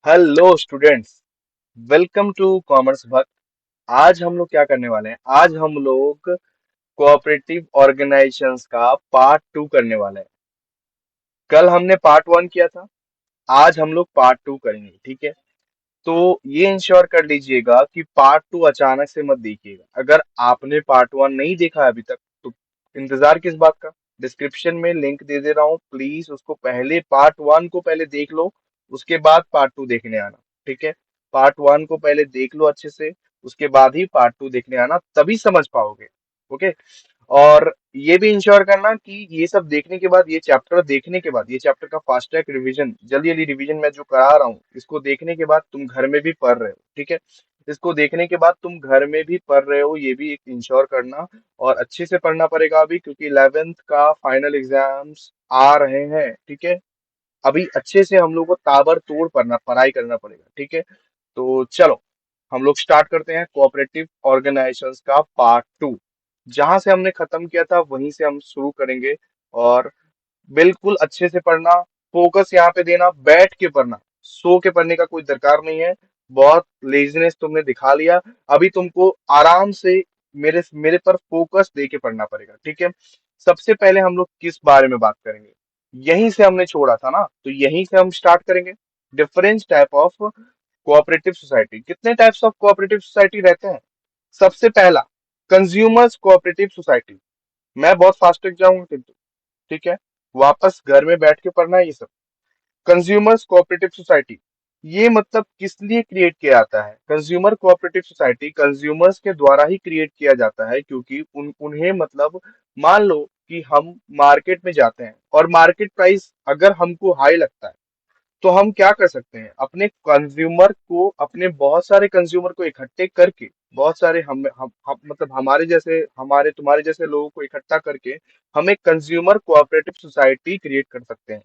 Hello students, welcome to commerce Bhakt. आज हम लोग क्या करने वाले हैं? आज हम लोग कोऑपरेटिव ऑर्गेनाइजेशंस का पार्ट टू करने वाले हैं। कल हमने पार्ट वन किया था, आज हम लोग पार्ट टू करेंगे। ठीक है, तो ये इंश्योर कर लीजिएगा कि पार्ट टू अचानक से मत देखिएगा। अगर आपने पार्ट वन नहीं देखा है अभी तक तो इंतजार किस बात का। डिस्क्रिप्शन में लिंक दे दे रहा हूँ, प्लीज उसको पहले पार्ट वन को पहले देख लो, उसके बाद पार्ट टू देखने आना। ठीक है, पार्ट वन को पहले देख लो अच्छे से, उसके बाद ही पार्ट टू देखने आना, तभी समझ पाओगे। ओके, और ये भी इंश्योर करना कि ये सब देखने के बाद, ये चैप्टर देखने के बाद, ये चैप्टर का फास्ट ट्रैक रिवीजन, जल्दी जल्दी रिवीजन मैं जो करा रहा हूँ, इसको देखने के बाद तुम घर में भी पढ़ रहे हो। ठीक है, इसको देखने के बाद तुम घर में भी पढ़ रहे हो, ये भी एक इंश्योर करना। और अच्छे से पढ़ना पड़ेगा अभी, क्योंकि 11th का फाइनल एग्जाम्स आ रहे हैं। ठीक है, अभी अच्छे से हम लोग को ताबड़तोड़ पढ़ना पढ़ाई करना पड़ेगा। ठीक है, तो चलो हम लोग स्टार्ट करते हैं कोऑपरेटिव ऑर्गेनाइजेशंस का पार्ट टू। जहां से हमने खत्म किया था वहीं से हम शुरू करेंगे। और बिल्कुल अच्छे से पढ़ना, फोकस यहाँ पे देना, बैठ के पढ़ना, सो के पढ़ने का कोई दरकार नहीं है। बहुत लेजीनेस तुमने दिखा लिया, अभी तुमको आराम से मेरे मेरे पर फोकस दे के पढ़ना पड़ेगा। ठीक है, सबसे पहले हम लोग किस बारे में बात करेंगे? यहीं से हमने छोड़ा था ना, तो यहीं से हम स्टार्ट करेंगे। Different type of cooperative society. कितने टाइप्स ऑफ कोऑपरेटिव सोसाइटी रहते हैं? सबसे पहला, कंज्यूमर्स कोऑपरेटिव सोसाइटी। मैं बहुत फास्ट तक जाऊंगा किंतु, ठीक है, वापस घर में बैठ के पढ़ना है ये सब। कंज्यूमर्स कोऑपरेटिव सोसाइटी, ये मतलब किस लिए क्रिएट किया जाता है? कंज्यूमर कोऑपरेटिव सोसाइटी कंज्यूमर्स के द्वारा ही क्रिएट किया जाता है, क्योंकि उन्हें मतलब, मान लो कि हम मार्केट में जाते हैं और मार्केट प्राइस अगर हमको हाई लगता है, तो हम क्या कर सकते हैं? अपने कंज्यूमर को, अपने बहुत सारे कंज्यूमर को इकट्ठे करके, बहुत सारे हम मतलब हमारे जैसे, हमारे तुम्हारे जैसे लोगों को इकट्ठा करके हम एक कंज्यूमर कोऑपरेटिव सोसाइटी क्रिएट कर सकते हैं,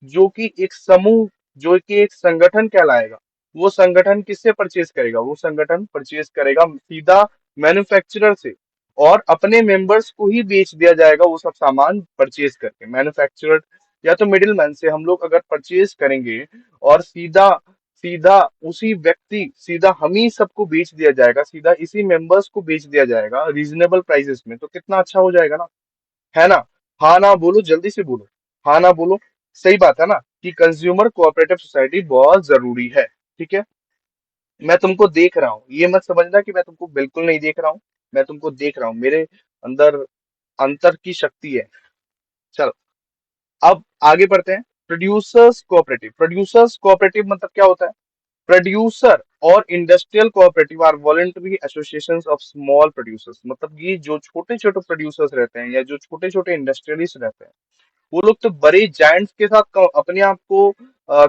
जो कि एक समूह, जो कि एक संगठन कहलाएगा। वो संगठन किससे परचेज करेगा? वो संगठन परचेज करेगा सीधा मैन्युफैक्चरर से, और अपने मेंबर्स को ही बेच दिया जाएगा वो सब सामान परचेज करके। मैन्युफैक्चरर या तो मिडिल मैन से हम लोग अगर परचेज करेंगे, और सीधा सीधा उसी व्यक्ति, सीधा हम ही सबको बेच दिया जाएगा, सीधा इसी मेंबर्स को बेच दिया जाएगा रीजनेबल प्राइसेस में, तो कितना अच्छा हो जाएगा ना, है ना? हाँ ना बोलो, जल्दी से बोलो, हाँ ना बोलो। सही बात है ना कि कंज्यूमर कोऑपरेटिव सोसाइटी बहुत जरूरी है। ठीक है, मैं तुमको देख रहा हूँ, ये मत समझना कि मैं तुमको बिल्कुल नहीं देख रहा हूँ। मैं तुमको देख रहा हूँ, मेरे अंदर अंतर की शक्ति है। चलो, अब आगे बढ़ते हैं। प्रोड्यूसर्स कोऑपरेटिव मतलब क्या होता है? प्रोड्यूसर और industrial cooperative or voluntary associations of small producers. मतलब ये जो छोटे छोटे प्रोड्यूसर्स रहते हैं या जो छोटे छोटे इंडस्ट्रियलिस्ट रहते हैं, वो लोग तो बड़े जायंट्स के साथ अपने आप को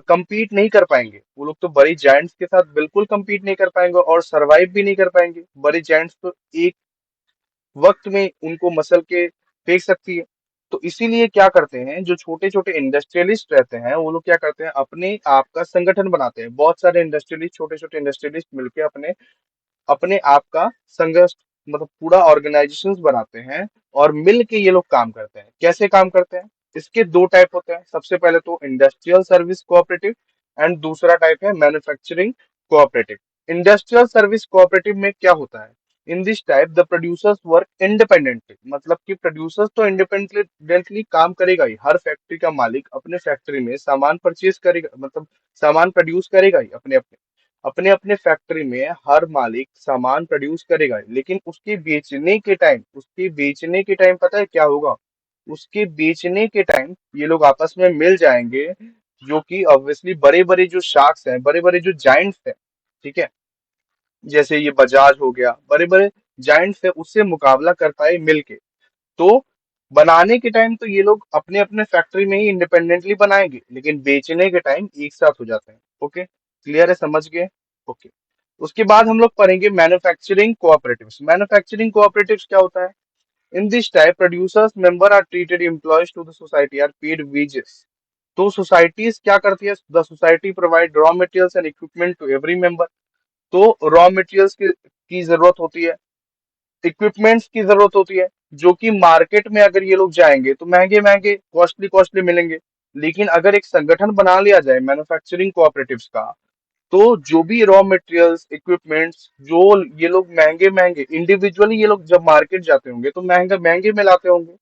compete नहीं कर पाएंगे। वो लोग तो बड़े जायंट्स के साथ बिल्कुल compete नहीं कर पाएंगे और सरवाइव भी नहीं कर पाएंगे। बड़े जायंट्स तो एक वक्त में उनको मसल के फेंक सकती है। तो इसीलिए क्या करते हैं, जो छोटे छोटे इंडस्ट्रियलिस्ट रहते हैं, वो लोग क्या करते हैं, अपने आप का संगठन बनाते हैं। बहुत सारे इंडस्ट्रियलिस्ट, छोटे छोटे इंडस्ट्रियलिस्ट मिलकर अपने अपने आप का संघर्ष, मतलब पूरा ऑर्गेनाइजेशन बनाते हैं, और मिल के ये लोग काम करते हैं। कैसे काम करते हैं? इसके दो टाइप होते हैं। सबसे पहले तो इंडस्ट्रियल सर्विस कोऑपरेटिव, एंड दूसरा टाइप है manufacturing cooperative. Industrial service cooperative में क्या होता है? In this type the producers work independently. मतलब कि प्रोड्यूसर्स तो इंडिपेंडेंटली काम करेगा ही। हर फैक्ट्री का मालिक अपने फैक्ट्री में सामान परचेज करेगा, मतलब सामान प्रोड्यूस करेगा ही अपने अपने अपने अपने फैक्ट्री में। हर मालिक सामान प्रोड्यूस करेगा, लेकिन उसके बेचने के टाइम पता है क्या होगा? उसके बेचने के टाइम ये लोग आपस में मिल जाएंगे, जो कि ऑब्वियसली बड़े बड़े जो शार्क्स हैं, बड़े बड़े जो जाइंट्स हैं, ठीक है, जैसे ये बजाज हो गया, बड़े बड़े जाइंट्स है, उससे मुकाबला कर पाए मिलके। तो बनाने के टाइम तो ये लोग अपने अपने फैक्ट्री में ही इंडिपेंडेंटली बनाएंगे, लेकिन बेचने के टाइम एक साथ हो जाते हैं। ओके, क्लियर है, समझ गए? ओके, उसके बाद हम लोग पढ़ेंगे मैन्युफैक्चरिंग कोऑपरेटिव्स। मैन्युफैक्चरिंग कोऑपरेटिव्स क्या होता है? In this type producers member are treated employees to the society are paid wages. तो सोसाइटीज क्या करती है? The society provide raw materials and equipment to every member. तो रॉ मटेरियल्स की जरूरत होती है, इक्विपमेंट्स की जरूरत होती है, जो कि मार्केट में अगर ये लोग जाएंगे तो महंगे महंगे, कॉस्टली कॉस्टली मिलेंगे। लेकिन अगर एक संगठन बना लिया जाए मैन्युफैक्चरिंग कोऑपरेटिव्स का, तो जो भी रॉ मटेरियल्स इक्विपमेंट्स जो ये लोग महंगे महंगे इंडिविजुअली ये लोग जब मार्केट जाते होंगे तो महंगे महंगे में लाते होंगे,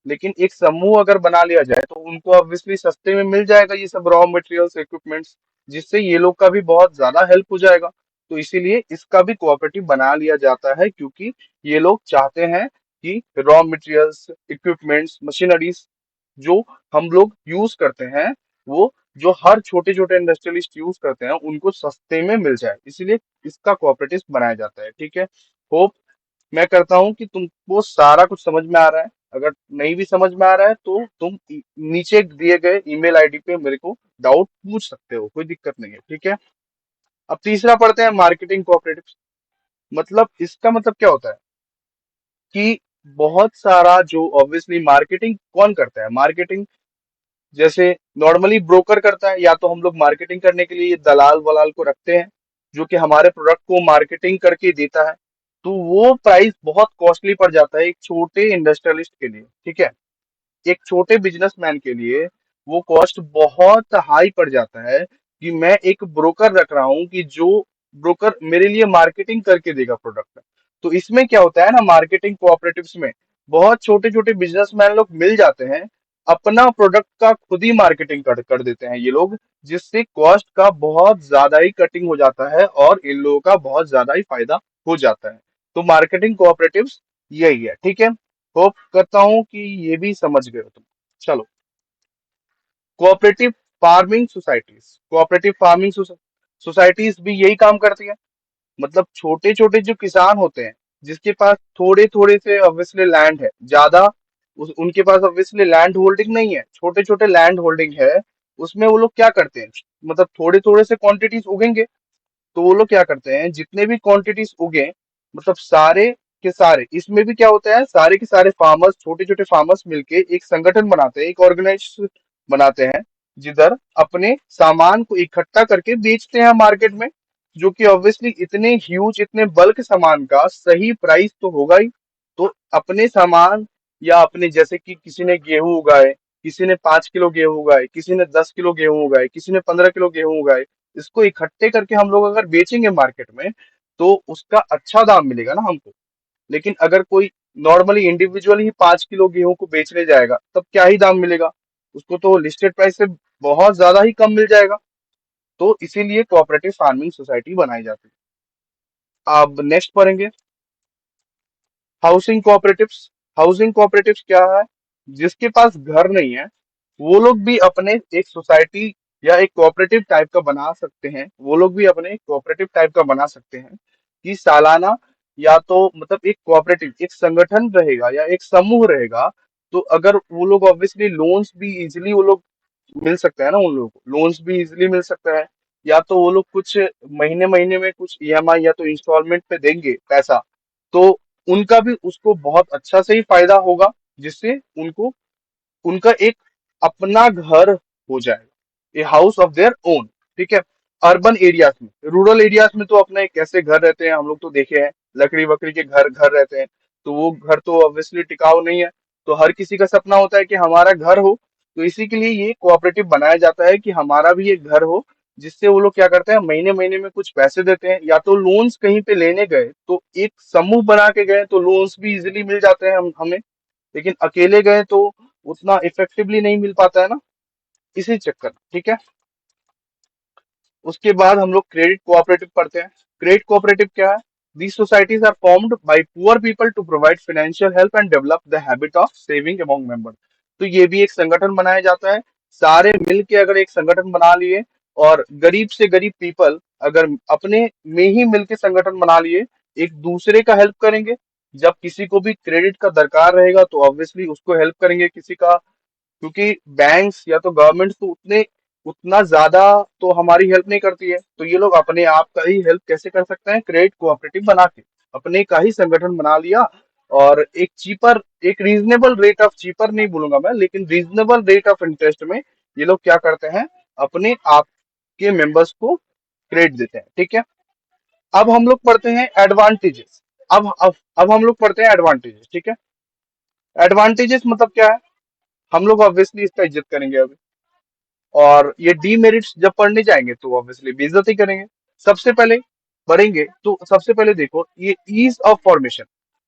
लेकिन एक समूह अगर बना लिया जाए तो उनको ऑब्वियसली सस्ते में मिल जाएगा ये सब रॉ मटेरियल्स इक्विपमेंट्स, जिससे ये लोग का भी बहुत ज्यादा हेल्प हो जाएगा। तो इसीलिए इसका भी कोऑपरेटिव बना लिया जाता है, क्योंकि ये लोग चाहते हैं कि रॉ मटेरियल्स इक्विपमेंट्स मशीनरीज जो हम लोग यूज करते हैं, वो जो हर छोटे छोटे इंडस्ट्रियलिस्ट यूज करते हैं उनको सस्ते में मिल जाए, इसीलिए इसका कोऑपरेटिव बनाया जाता है। ठीक है, होप मैं करता हूँ कि तुमको सारा कुछ समझ में आ रहा है। अगर नहीं भी समझ में आ रहा है तो तुम नीचे दिए गए ईमेल आईडी पे मेरे को डाउट पूछ सकते हो, कोई दिक्कत नहीं है। ठीक है, अब तीसरा पढ़ते हैं, मार्केटिंग कोऑपरेटिव। मतलब इसका मतलब क्या होता है कि बहुत सारा जो ऑब्वियसली मार्केटिंग कौन करता है, मार्केटिंग जैसे नॉर्मली ब्रोकर करता है, या तो हम लोग मार्केटिंग करने के लिए ये दलाल वलाल को रखते हैं जो कि हमारे प्रोडक्ट को मार्केटिंग करके देता है, तो वो प्राइस बहुत कॉस्टली पड़ जाता है एक छोटे इंडस्ट्रियलिस्ट के लिए। ठीक है, एक छोटे बिजनेसमैन के लिए वो कॉस्ट बहुत हाई पड़ जाता है कि मैं एक ब्रोकर रख रहा हूँ कि जो ब्रोकर मेरे लिए मार्केटिंग करके देगा प्रोडक्ट। तो इसमें क्या होता है ना, मार्केटिंग कोऑपरेटिव्स में बहुत छोटे छोटे बिजनेसमैन लोग मिल जाते हैं, अपना प्रोडक्ट का खुद ही मार्केटिंग कर देते हैं ये लोग, जिससे कॉस्ट का बहुत ज्यादा ही कटिंग हो जाता है और इन लोगों का बहुत ज्यादा ही फायदा हो जाता है। तो मार्केटिंग कोऑपरेटिव्स यही है। ठीक है, होप करता हूं कि ये भी समझ गए हो तुम। चलो, cooperative farming societies, cooperative farming societies भी यही काम करती है। मतलब छोटे छोटे जो किसान होते हैं जिसके पास थोड़े थोड़े से ऑब्वियसली लैंड है, ज्यादा उनके पास ऑब्वियसली लैंड होल्डिंग नहीं है, छोटे छोटे लैंड होल्डिंग है, उसमें वो लोग क्या करते हैं, मतलब थोड़े थोड़े से क्वांटिटीज उगेंगे, तो वो लोग क्या करते हैं जितने भी क्वांटिटीज उगे, मतलब सारे के सारे, इसमें भी क्या होता है, सारे के सारे फार्मर्स छोटे छोटे फार्मर्स मिलके एक संगठन बनाते हैं, एक ऑर्गेनाइज बनाते हैं, जिधर अपने सामान को इकट्ठा करके बेचते हैं मार्केट में, जो कि ऑब्वियसली इतने ह्यूज इतने बल्क सामान का सही प्राइस तो होगा ही। तो अपने सामान या अपने जैसे कि किसी ने गेहूं उगाए, किसी ने 5 किलो गेहूं उगाए, किसी ने 10 किलो गेहूं उगाए, किसी ने 15 किलो गेहूं उगाए, इसको इकट्ठे करके हम लोग अगर बेचेंगे मार्केट में तो उसका अच्छा दाम मिलेगा ना हमको। लेकिन अगर कोई नॉर्मली इंडिविजुअली ही 5 किलो गेहूं को बेचने जाएगा तब क्या ही दाम मिलेगा, उसको तो लिस्टेड प्राइस से बहुत ज्यादा ही कम मिल जाएगा। तो इसीलिए कोऑपरेटिव फार्मिंग सोसाइटी बनाई जाती है। अब नेक्स्ट पढ़ेंगे, हाउसिंग कोऑपरेटिव्स। हाउसिंग कोऑपरेटिव्स क्या है, जिसके पास घर नहीं है वो लोग भी अपने एक सोसाइटी या एक कोऑपरेटिव टाइप का बना सकते हैं, वो लोग भी अपने कोऑपरेटिव टाइप का बना सकते हैं कि सालाना, या तो मतलब एक कोऑपरेटिव एक संगठन रहेगा या एक समूह रहेगा, तो अगर वो लोग ऑब्वियसली लोन्स भी इजिली वो लोग मिल सकता है ना, उन लोगों को लोन्स भी इजिली मिल सकता है, या तो वो लोग कुछ महीने महीने में कुछ ईएमआई या तो इंस्टॉलमेंट पे देंगे पैसा, तो उनका भी उसको बहुत अच्छा से ही फायदा होगा, जिससे उनको उनका एक अपना घर हो जाएगा, a house of their own. ठीक है, अर्बन एरियाज में, रूरल एरियाज में तो अपने कैसे घर रहते हैं हम लोग तो देखे हैं, लकड़ी वकड़ी के घर घर रहते हैं, तो वो घर तो ऑब्वियसली टिकाऊ नहीं है। तो हर किसी का सपना होता है कि हमारा घर हो, तो इसी के लिए ये कोऑपरेटिव बनाया जाता है कि हमारा भी एक घर हो, जिससे वो लोग क्या करते हैं महीने महीने में कुछ पैसे देते हैं, या तो लोन्स कहीं पे लेने गए तो एक समूह बना के गए तो लोन्स भी इजिली मिल जाते हैं हमें, लेकिन अकेले गए तो उतना इफेक्टिवली नहीं मिल पाता है ना, इसी चक्कर। ठीक है, उसके बाद हम लोग क्रेडिट कोऑपरेटिव पढ़ते हैं। क्रेडिट कोऑपरेटिव क्या है, these societies are formed by poor people to provide financial help and develop the habit of saving among member. तो ये भी एक संगठन बनाया जाता है, सारे मिलके अगर एक संगठन बना लिए, और गरीब से गरीब पीपल अगर अपने में ही मिलके संगठन बना लिए, एक दूसरे का हेल्प करेंगे, जब किसी को भी क्रेडिट का दरकार रहेगा तो ऑब्वियसली उसको हेल्प करेंगे किसी का, क्योंकि बैंक्स या तो गवर्नमेंट तो उतना ज्यादा तो हमारी हेल्प नहीं करती है, तो ये लोग अपने आप का ही हेल्प कैसे कर सकते हैं, क्रेडिट कोऑपरेटिव बना के अपने का ही संगठन बना लिया, और एक चीपर एक रीजनेबल रेट ऑफ, चीपर नहीं बोलूंगा मैं, लेकिन रीजनेबल रेट ऑफ इंटरेस्ट में ये लोग क्या करते हैं, अपने आप के मेंबर्स को क्रेडिट देते हैं। ठीक है, अब हम लोग पढ़ते हैं एडवांटेजेस। अब हम लोग पढ़ते हैं एडवांटेजेस। ठीक है, एडवांटेजेस मतलब क्या है, हम लोग ऑब्वियसली इसका इज्जत करेंगे अभी, और ये डीमेरिट्स जब पढ़ने जाएंगे तो ऑब्वियसली बेइज्जती करेंगे। सबसे पहले पढ़ेंगे तो सबसे पहले देखो ये ईज ऑफ फॉर्मेशन।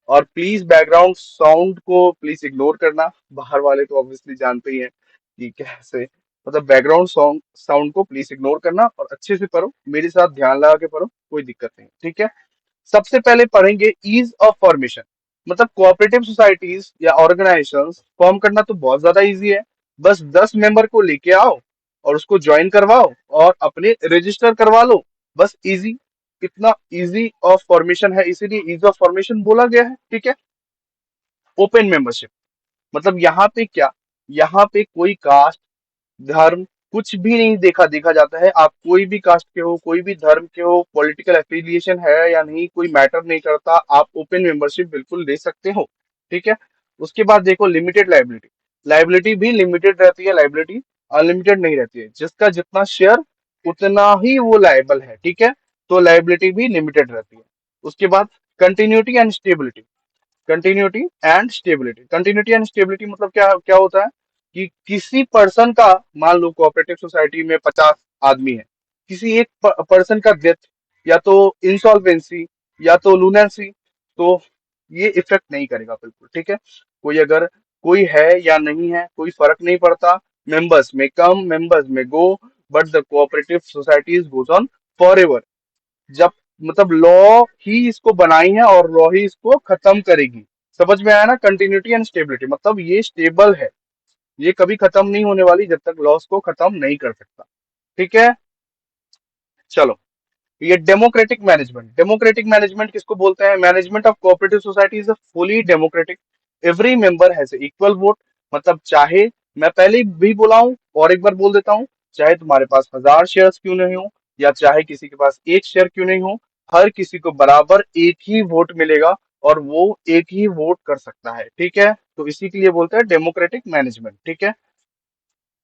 और प्लीज बैकग्राउंड साउंड को प्लीज इग्नोर करना, बाहर वाले तो ऑब्वियसली जानते ही हैं कि कैसे, मतलब बैकग्राउंड साउंड साउंड को प्लीज इग्नोर करना और अच्छे से पढ़ो, मेरे साथ ध्यान लगा के पढ़ो, कोई दिक्कत नहीं, ठीक है। सबसे पहले पढ़ेंगे ईज ऑफ फॉर्मेशन। मतलब कोऑपरेटिव सोसाइटीज या ऑर्गेनाइजेशंस फॉर्म करना तो बहुत ज्यादा इजी है। बस 10 मेंबर को लेके आओ और उसको ज्वाइन करवाओ और अपने रजिस्टर करवा लो, बस इजी। कितना इजी ऑफ फॉर्मेशन है, इसीलिए इज ऑफ फॉर्मेशन बोला गया है, ठीक है। ओपन मेंबरशिप मतलब यहाँ पे क्या, यहाँ पे कोई कास्ट, धर्म कुछ भी नहीं देखा देखा जाता है। आप कोई भी कास्ट के हो, कोई भी धर्म के हो, पॉलिटिकल एफिलिएशन है या नहीं, कोई मैटर नहीं करता, आप ओपन मेंबरशिप बिल्कुल ले सकते हो, ठीक है। उसके बाद देखो लिमिटेड लाइबिलिटी। लाइबिलिटी भी लिमिटेड रहती है, लाइबिलिटी अनलिमिटेड नहीं रहती है। जिसका जितना शेयर उतना ही वो लायबल है, ठीक है। तो लाइबिलिटी भी लिमिटेड रहती है। उसके बाद continuity and stability. Continuity and stability मतलब क्या क्या होता है कि किसी पर्सन का, मान लो कोऑपरेटिव सोसाइटी में 50 आदमी है, किसी एक पर्सन का डेथ या तो इंसॉल्वेंसी या तो लूनेंसी, तो ये इफेक्ट नहीं करेगा बिल्कुल, ठीक है। कोई अगर कोई है या नहीं है कोई फर्क नहीं पड़ता, मेंबर्स में कम मेंबर्स में go, but the cooperative societies goes on for ever. जब मतलब लॉ ही इसको बनाई है और लॉ ही इसको खत्म करेगी। समझ में आया ना, कंटिन्यूटी एंड स्टेबिलिटी मतलब ये स्टेबल है, ये कभी खत्म नहीं होने वाली जब तक लॉस को खत्म नहीं कर सकता, ठीक है। चलो, ये डेमोक्रेटिक मैनेजमेंट किसको बोलते हैं? Management of cooperative society is a fully democratic. Every member has equal vote. मतलब चाहे, मैं पहले भी बोला हूं और एक बार बोल देता हूं, चाहे तुम्हारे पास 1000 शेयर्स क्यों नहीं हो या चाहे किसी के पास 1 शेयर क्यों नहीं हो, हर किसी को बराबर एक ही वोट मिलेगा और वो एक ही वोट कर सकता है, ठीक है। तो इसी के लिए बोलते हैं डेमोक्रेटिक मैनेजमेंट, ठीक है।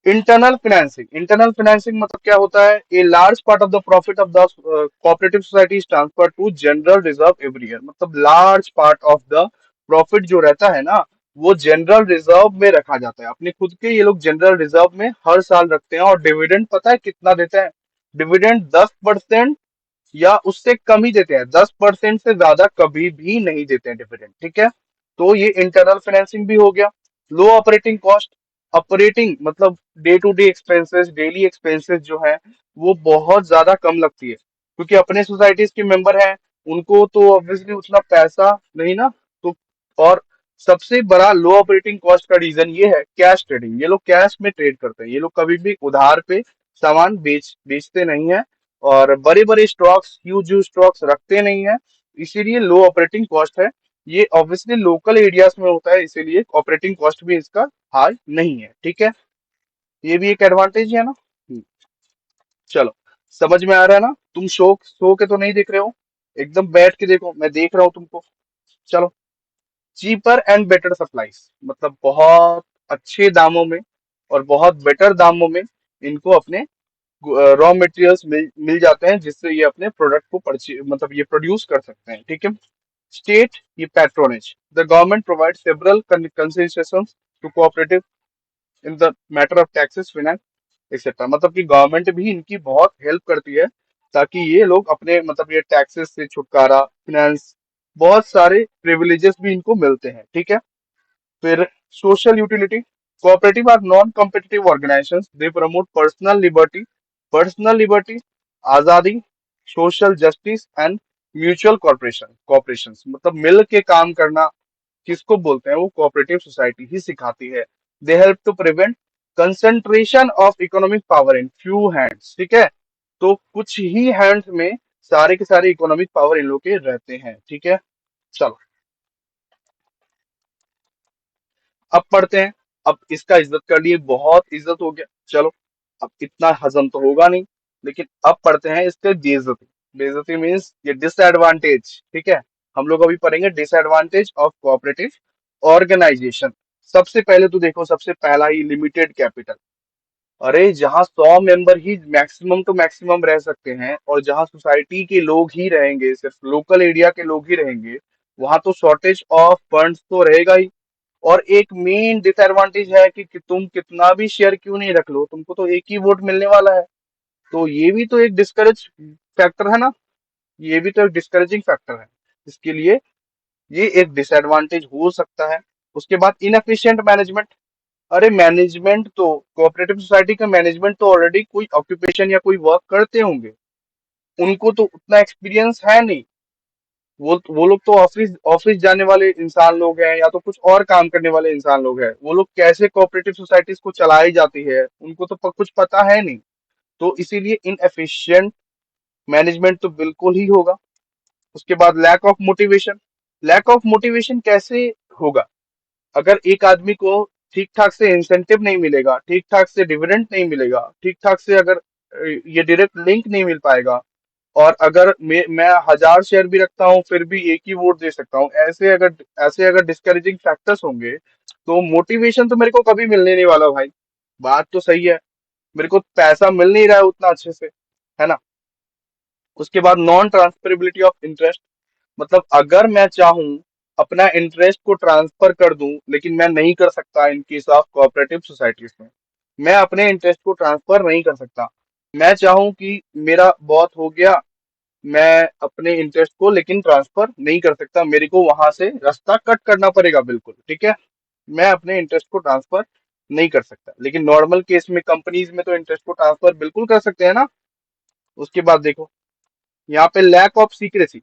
इंटरनल फाइनेंसिंग मतलब क्या होता है? A large part of the profit of the cooperative society is transfer to general reserve every year. मतलब large part of the profit जो रहता है ना, वो जनरल रिजर्व में रखा जाता है। अपने खुद के ये लोग जनरल रिजर्व में हर साल रखते हैं। और डिविडेंड पता है कितना देते हैं? डिविडेंड 10% या उससे कम ही देते हैं, 10% से ज्यादा कभी भी नहीं देते हैं डिविडेंड, ठीक है। तो ये इंटरनल फाइनेंसिंग भी हो गया। Low operating cost. ऑपरेटिंग मतलब day to day expenses, daily expenses जो है वो बहुत ज्यादा कम लगती है, क्योंकि अपने सोसाइटीज के मेंबर हैं, उनको तो ऑब्वियसली उतना पैसा नहीं ना। तो और सबसे बड़ा लो ऑपरेटिंग कॉस्ट का रीजन ये है कैश ट्रेडिंग। ये लोग कैश में ट्रेड करते हैं, ये लोग कभी भी उधार पे सामान बेचते नहीं है और बड़े बड़े स्टॉक्स, ह्यूज स्टॉक्स रखते नहीं है, इसीलिए लो ऑपरेटिंग कॉस्ट है। ये ऑब्वियसली लोकल एरियाज में होता है, इसीलिए ऑपरेटिंग कॉस्ट भी इसका हाई नहीं है, ठीक है। ये भी एक एडवांटेज है ना। चलो, समझ में आ रहा है ना? तुम सो के तो नहीं देख रहे हो, एकदम बैठ के देखो, मैं देख रहा हूँ तुमको। चलो, चीपर एंड बेटर सप्लाईज मतलब बहुत अच्छे दामों में और बहुत बेटर दामों में इनको अपने रॉ मटेरियल्स मिल जाते हैं, जिससे ये अपने प्रोडक्ट को मतलब ये प्रोड्यूस कर सकते हैं, ठीक है। स्टेट, ये patronage. The government provide several concessions to cooperative in the matter of taxes, finance etcetera. मतलब कि गवर्नमेंट भी इनकी बहुत हेल्प करती है ताकि ये लोग अपने मतलब ये टैक्सेस से छुटकारा, फाइनेंस, बहुत सारे प्रिविलेजेस भी इनको मिलते हैं, ठीक है। फिर social utility. Cooperative are non competitive organisations, they promote personal liberty, आजादी, social justice and mutual corporation मतलब मिल के काम करना किसको बोलते हैं? वो कोऑपरेटिव सोसाइटी ही सिखाती है। They help to prevent concentration of economic power in few hands, ठीक है। तो कुछ ही हैंड्स में सारे के सारे इकोनॉमिक पावर इन लोग के रहते हैं, ठीक है। चलो, अब पढ़ते हैं। अब इसका इज्जत कर लिए, बहुत इज्जत हो गया, चलो। अब इतना हजम तो होगा नहीं, लेकिन अब पढ़ते हैं इसके बेइज्जती। बेइज्जती मीन्स ये डिसएडवांटेज, ठीक है। हम लोग अभी पढ़ेंगे डिसएडवांटेज ऑफ कोऑपरेटिव ऑर्गेनाइजेशन। सबसे पहले तो देखो, सबसे पहला ही लिमिटेड कैपिटल। अरे जहाँ 100 मेंबर ही मैक्सिमम टू मैक्सिमम रह सकते हैं और जहाँ सोसाइटी के लोग ही रहेंगे, सिर्फ लोकल एरिया के लोग ही रहेंगे, वहां तो शॉर्टेज ऑफ फंड्स तो रहेगा ही। और एक मेन डिसएडवांटेज है कि तुम कितना भी शेयर क्यों नहीं रख लो, तुमको तो एक ही वोट मिलने वाला है। तो ये भी तो एक डिस्करेज फैक्टर है ना, ये भी तो एक डिस्करेजिंग फैक्टर है, इसके लिए ये एक डिसएडवांटेज हो सकता है। उसके बाद इनएफिशिएंट मैनेजमेंट। अरे मैनेजमेंट तो, कोऑपरेटिव सोसाइटी का मैनेजमेंट तो ऑलरेडी कोई ऑक्यूपेशन या कोई वर्क करते होंगे, उनको तो उतना एक्सपीरियंस है नहीं। वो लोग तो ऑफिस ऑफिस जाने वाले इंसान लोग हैं, या तो कुछ और काम करने वाले इंसान लोग हैं। वो लोग कैसे कोऑपरेटिव सोसाइटीज को चलाई जाती है उनको तो कुछ पता है नहीं। तो इसीलिए इनएफिशिएंट मैनेजमेंट तो बिल्कुल ही होगा। उसके बाद lack of motivation. Lack of motivation कैसे होगा? अगर एक आदमी को ठीक ठाक से इंसेंटिव नहीं मिलेगा, ठीक ठाक से डिविडेंड नहीं मिलेगा, ठीक ठाक से अगर ये डायरेक्ट लिंक नहीं मिल पाएगा, और अगर मैं 1000 शेयर भी रखता हूँ फिर भी एक ही वोट दे सकता हूँ, ऐसे अगर डिस्करेजिंग फैक्टर्स होंगे, तो मोटिवेशन तो मेरे को कभी मिलने नहीं वाला भाई। बात तो सही है, मेरे को पैसा मिल नहीं रहा है उतना अच्छे से, है ना। उसके बाद नॉन ट्रांसफरेबिलिटी ऑफ इंटरेस्ट। मतलब अगर मैं चाहूं अपना इंटरेस्ट को ट्रांसफर कर दूं, लेकिन मैं नहीं कर सकता in case of cooperative societies में। मैं अपने इंटरेस्ट को ट्रांसफर नहीं कर सकता। मैं चाहूं कि मेरा बहुत हो गया, मैं अपने इंटरेस्ट को लेकिन ट्रांसफर नहीं कर सकता, मेरे को वहां से रास्ता कट करना पड़ेगा, बिल्कुल ठीक है। मैं अपने इंटरेस्ट को ट्रांसफर नहीं कर सकता, लेकिन नॉर्मल केस में कंपनीज में तो इंटरेस्ट को ट्रांसफर बिल्कुल कर सकते हैं ना। उसके बाद देखो यहाँ पे lack of secrecy.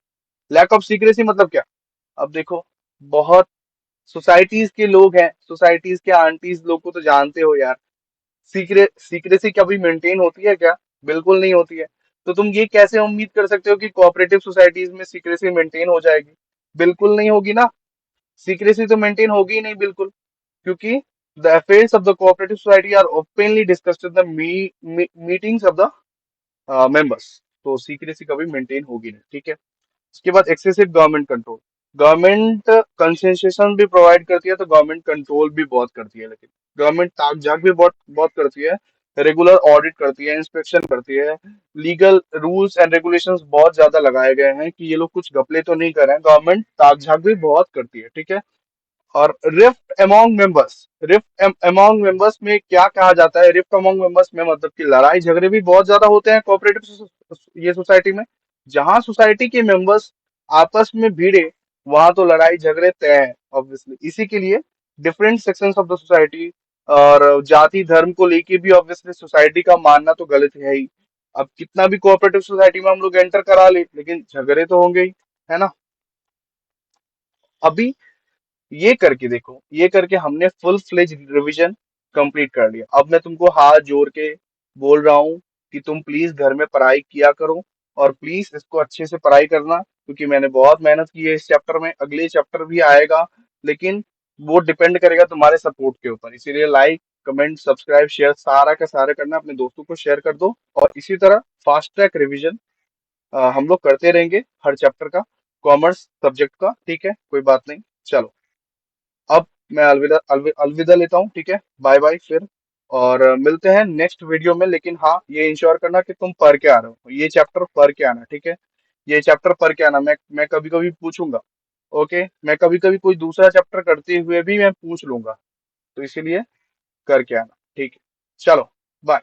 Lack of secrecy मतलब क्या? अब देखो, बहुत सोसाइटीज के लोग हैं, सोसाइटीज के आंटीज लोग को तो जानते हो यार, सीक्रेसी कभी मेंटेन होती है क्या? बिल्कुल नहीं होती है। तो तुम ये कैसे उम्मीद कर सकते हो कि कोऑपरेटिव सोसाइटीज में सीक्रेसी मेंटेन हो जाएगी? बिल्कुल नहीं होगी ना। सीक्रेसी तो मेंटेन होगी ही नहीं बिल्कुल, क्योंकि the affairs of the cooperative society are openly discussed in the meetings of the members. तो सीक्रेसी कभी मेंटेन होगी नहीं, ठीक है। उसके बाद excessive government control. Government concession भी प्रोवाइड करती है, तो गवर्नमेंट कंट्रोल भी बहुत करती है, लेकिन गवर्नमेंट ताक झाक भी बहुत बहुत करती है। रेगुलर ऑडिट करती है, इंस्पेक्शन करती है, लीगल रूल्स एंड रेगुलेशंस बहुत ज्यादा लगाए गए हैं कि ये लोग कुछ घपले तो नहीं कर रहे हैं। गवर्नमेंट ताक झाक भी बहुत करती है, ठीक है। और rift among members. Rift among members में क्या कहा जाता है? रिफ्ट अमॉन्ग मेंबर्स में मतलब कि लड़ाई झगड़े भी बहुत ज्यादा होते हैं कोऑपरेटिव ये सोसाइटी में। जहां सोसाइटी के मेंबर्स आपस में भिड़े, वहां तो लड़ाई झगड़े तय है ऑब्वियसली। इसी के लिए different sections of the society और जाति धर्म को लेके भी ऑब्वियसली सोसाइटी का मानना तो गलत है ही। अब कितना भी कोऑपरेटिव सोसाइटी में हम लोग एंटर करा ले, लेकिन झगड़े तो होंगे ही, है ना। अभी ये करके देखो, ये करके हमने फुल फ्लेज रिवीजन कंप्लीट कर लिया। अब मैं तुमको हाथ जोड़ के बोल रहा हूँ कि तुम प्लीज घर में पढ़ाई किया करो, और प्लीज इसको अच्छे से पढ़ाई करना, क्योंकि मैंने बहुत मेहनत की है इस चैप्टर में। अगले चैप्टर भी आएगा, लेकिन वो डिपेंड करेगा तुम्हारे सपोर्ट के ऊपर। इसीलिए लाइक, कमेंट, सब्सक्राइब, शेयर सारा का सारा करना, अपने दोस्तों को शेयर कर दो। और इसी तरह फास्ट ट्रैक रिवीजन हम लोग करते रहेंगे हर चैप्टर का, कॉमर्स सब्जेक्ट का, ठीक है, कोई बात नहीं। चलो, अब मैं अलविदा लेता हूँ, ठीक है, बाय बाय फिर। और मिलते हैं नेक्स्ट वीडियो में। लेकिन हाँ, ये इंश्योर करना कि तुम पढ़ के आ रहे हो, ये चैप्टर पढ़ के आना, ठीक है। ये चैप्टर पढ़ के आना, मैं कभी कभी पूछूंगा। ओके, मैं कभी कभी कोई दूसरा चैप्टर करते हुए भी मैं पूछ लूंगा, तो इसीलिए करके आना, ठीक है। चलो, बाय।